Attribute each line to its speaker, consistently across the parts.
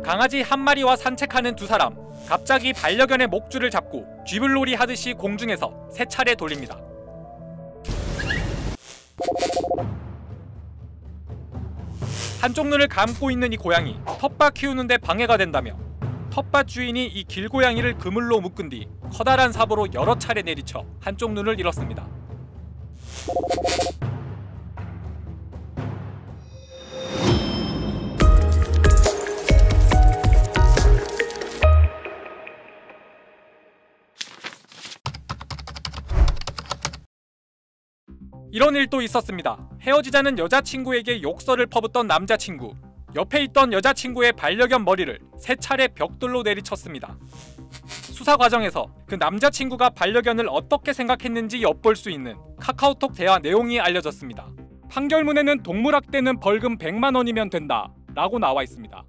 Speaker 1: 강아지 한 마리와 산책하는 두 사람. 갑자기 반려견의 목줄을 잡고 쥐불놀이 하듯이 공중에서 3차례 돌립니다. 한쪽 눈을 감고 있는 이 고양이, 텃밭 키우는데 방해가 된다며 텃밭 주인이 이 길고양이를 그물로 묶은 뒤 커다란 삽으로 여러 차례 내리쳐 한쪽 눈을 잃었습니다. 이런 일도 있었습니다. 헤어지자는 여자친구에게 욕설을 퍼붓던 남자친구. 옆에 있던 여자친구의 반려견 머리를 3차례 벽돌로 내리쳤습니다. 수사 과정에서 그 남자친구가 반려견을 어떻게 생각했는지 엿볼 수 있는 카카오톡 대화 내용이 알려졌습니다. 판결문에는 동물학대는 벌금 100만 원이면 된다 라고 나와 있습니다.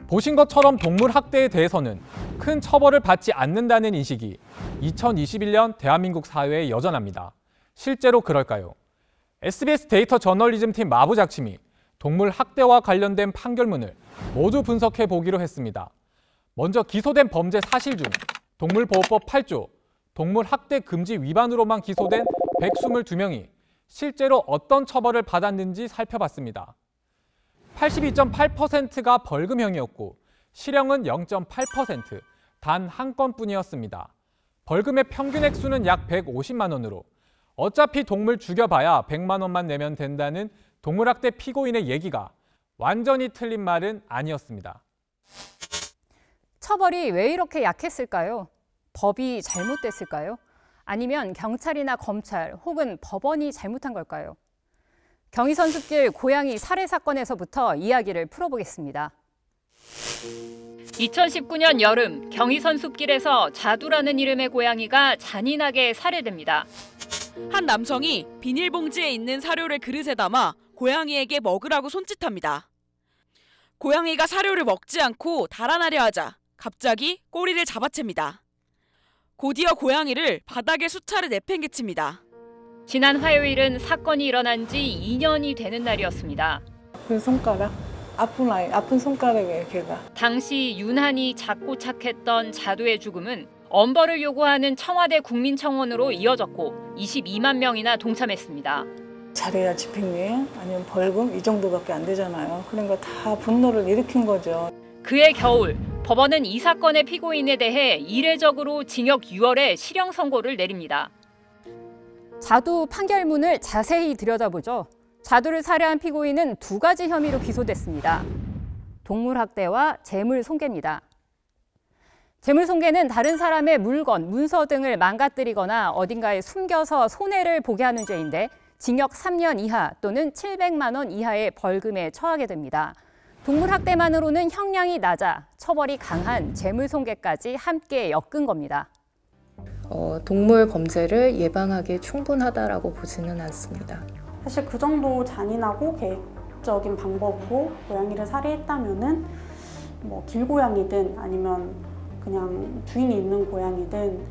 Speaker 1: 보신 것처럼 동물학대에 대해서는 큰 처벌을 받지 않는다는 인식이 2021년 대한민국 사회에 여전합니다. 실제로 그럴까요? SBS 데이터 저널리즘 팀 마부 작심이 동물 학대와 관련된 판결문을 모두 분석해 보기로 했습니다. 먼저 기소된 범죄 사실 중 동물보호법 8조 동물 학대 금지 위반으로만 기소된 122명이 실제로 어떤 처벌을 받았는지 살펴봤습니다. 82.8%가 벌금형이었고 실형은 0.8%, 단 한 건뿐이었습니다. 벌금의 평균 액수는 약 150만 원으로 어차피 동물 죽여봐야 100만 원만 내면 된다는 동물학대 피고인의 얘기가 완전히 틀린 말은 아니었습니다.
Speaker 2: 처벌이 왜 이렇게 약했을까요? 법이 잘못됐을까요? 아니면 경찰이나 검찰 혹은 법원이 잘못한 걸까요? 경의선숲길 고양이 살해 사건에서부터 이야기를 풀어보겠습니다.
Speaker 3: 2019년 여름 경의선숲길에서 자두라는 이름의 고양이가 잔인하게 살해됩니다.
Speaker 4: 한 남성이 비닐봉지에 있는 사료를 그릇에 담아 고양이에게 먹으라고 손짓합니다. 고양이가 사료를 먹지 않고 달아나려 하자 갑자기 꼬리를 잡아챕니다. 곧이어 고양이를 바닥에 수차례 내팽개칩니다.
Speaker 3: 지난 화요일은 사건이 일어난 지 2년이 되는 날이었습니다.
Speaker 5: 그 손가락? 아픈 손가락에 걔가.
Speaker 3: 당시 유난히 작고 착했던 자두의 죽음은 엄벌을 요구하는 청와대 국민청원으로 이어졌고 22만 명이나 동참했습니다.
Speaker 5: 잘해야 집행유예 아니면 벌금 이 정도밖에 안 되잖아요. 그러니까 다 분노를 일으킨 거죠.
Speaker 3: 그해 겨울 법원은 이 사건의 피고인에 대해 이례적으로 징역 6월에 실형 선고를 내립니다.
Speaker 2: 자두 판결문을 자세히 들여다보죠. 자두를 살해한 피고인은 2가지 혐의로 기소됐습니다. 동물학대와 재물손괴입니다. 재물손괴는 다른 사람의 물건, 문서 등을 망가뜨리거나 어딘가에 숨겨서 손해를 보게 하는 죄인데 징역 3년 이하 또는 700만 원 이하의 벌금에 처하게 됩니다. 동물학대만으로는 형량이 낮아 처벌이 강한 재물손괴까지 함께 엮은 겁니다.
Speaker 6: 동물 범죄를 예방하기에 충분하다라고 보지는 않습니다.
Speaker 7: 사실 그 정도 잔인하고 계획적인 방법으로 고양이를 살해했다면은 뭐 길고양이든 아니면 그냥 주인이 있는 고양이든.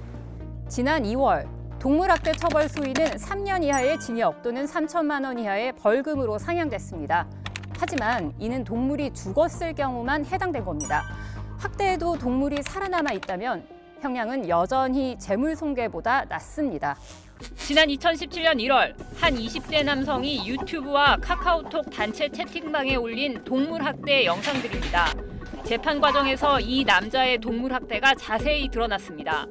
Speaker 2: 지난 2월 동물학대 처벌 수위는 3년 이하의 징역 또는 3천만 원 이하의 벌금으로 상향됐습니다. 하지만 이는 동물이 죽었을 경우만 해당된 겁니다. 학대에도 동물이 살아남아 있다면 형량은 여전히 재물손괴보다 낮습니다.
Speaker 3: 지난 2017년 1월 한 20대 남성이 유튜브와 카카오톡 단체 채팅방에 올린 동물학대 영상들입니다. 재판 과정에서 이 남자의 동물학대가 자세히 드러났습니다.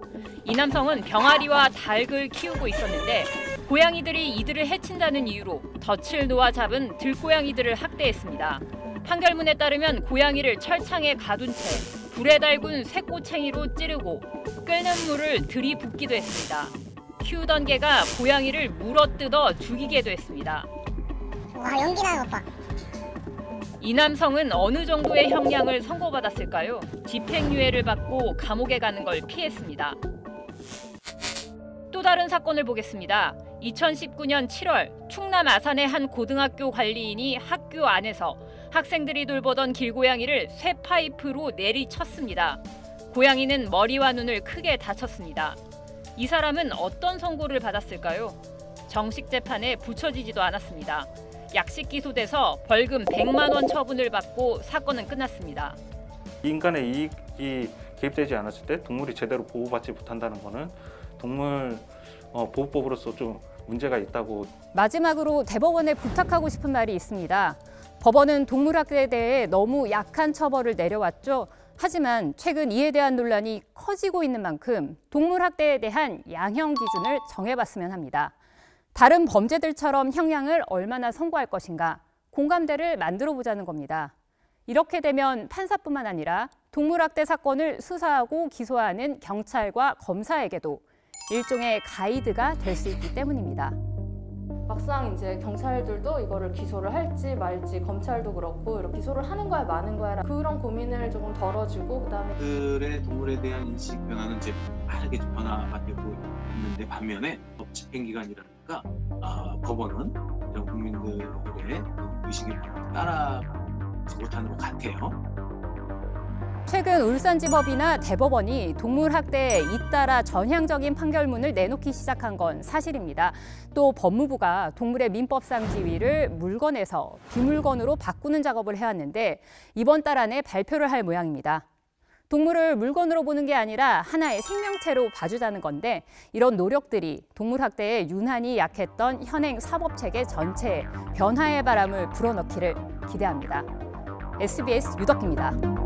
Speaker 3: 이 남성은 병아리와 닭을 키우고 있었는데 고양이들이 이들을 해친다는 이유로 덫을 놓아 잡은 들고양이들을 학대했습니다. 판결문에 따르면 고양이를 철창에 가둔 채 불에 달군 쇠꼬챙이로 찌르고 끓는 물을 들이붓기도 했습니다. 키우던 개가 고양이를 물어뜯어 죽이게도 했습니다.
Speaker 8: 와, 연기 나는 것 봐.
Speaker 3: 이 남성은 어느 정도의 형량을 선고받았을까요? 집행유예를 받고 감옥에 가는 걸 피했습니다. 또 다른 사건을 보겠습니다. 2019년 7월 충남 아산의 한 고등학교 관리인이 학교 안에서 학생들이 돌보던 길고양이를 쇠파이프로 내리쳤습니다. 고양이는 머리와 눈을 크게 다쳤습니다. 이 사람은 어떤 선고를 받았을까요? 정식 재판에 붙여지지도 않았습니다. 약식 기소돼서 벌금 100만 원 처분을 받고 사건은 끝났습니다.
Speaker 9: 인간의 이익이 개입되지 않았을 때 동물이 제대로 보호받지 못한다는 것은 동물 보호법으로서 좀 문제가 있다고.
Speaker 2: 마지막으로 대법원에 부탁하고 싶은 말이 있습니다. 법원은 동물학대에 대해 너무 약한 처벌을 내려왔죠. 하지만 최근 이에 대한 논란이 커지고 있는 만큼 동물학대에 대한 양형 기준을 정해봤으면 합니다. 다른 범죄들처럼 형량을 얼마나 선고할 것인가, 공감대를 만들어보자는 겁니다. 이렇게 되면 판사뿐만 아니라 동물학대 사건을 수사하고 기소하는 경찰과 검사에게도 일종의 가이드가 될 수 있기 때문입니다.
Speaker 6: 막상 이제 경찰들도 이거를 기소를 할지 말지, 검찰도 그렇고 이렇게 기소를 하는 거야 마는 거야 그런 고민을 조금 덜어주고, 그다음에
Speaker 10: 그들의 동물에 대한 인식 변화는 이제 빠르게 변화가 되고 있는데, 반면에 집행기관이라니까 법원은 이런 국민들의 의식에 따라가지 못하는 것 같아요.
Speaker 2: 최근 울산지법이나 대법원이 동물학대에 잇따라 전향적인 판결문을 내놓기 시작한 건 사실입니다. 또 법무부가 동물의 민법상 지위를 물건에서 비물건으로 바꾸는 작업을 해왔는데 이번 달 안에 발표를 할 모양입니다. 동물을 물건으로 보는 게 아니라 하나의 생명체로 봐주자는 건데, 이런 노력들이 동물학대에 유난히 약했던 현행 사법체계 전체에 변화의 바람을 불어넣기를 기대합니다. SBS 유덕기입니다.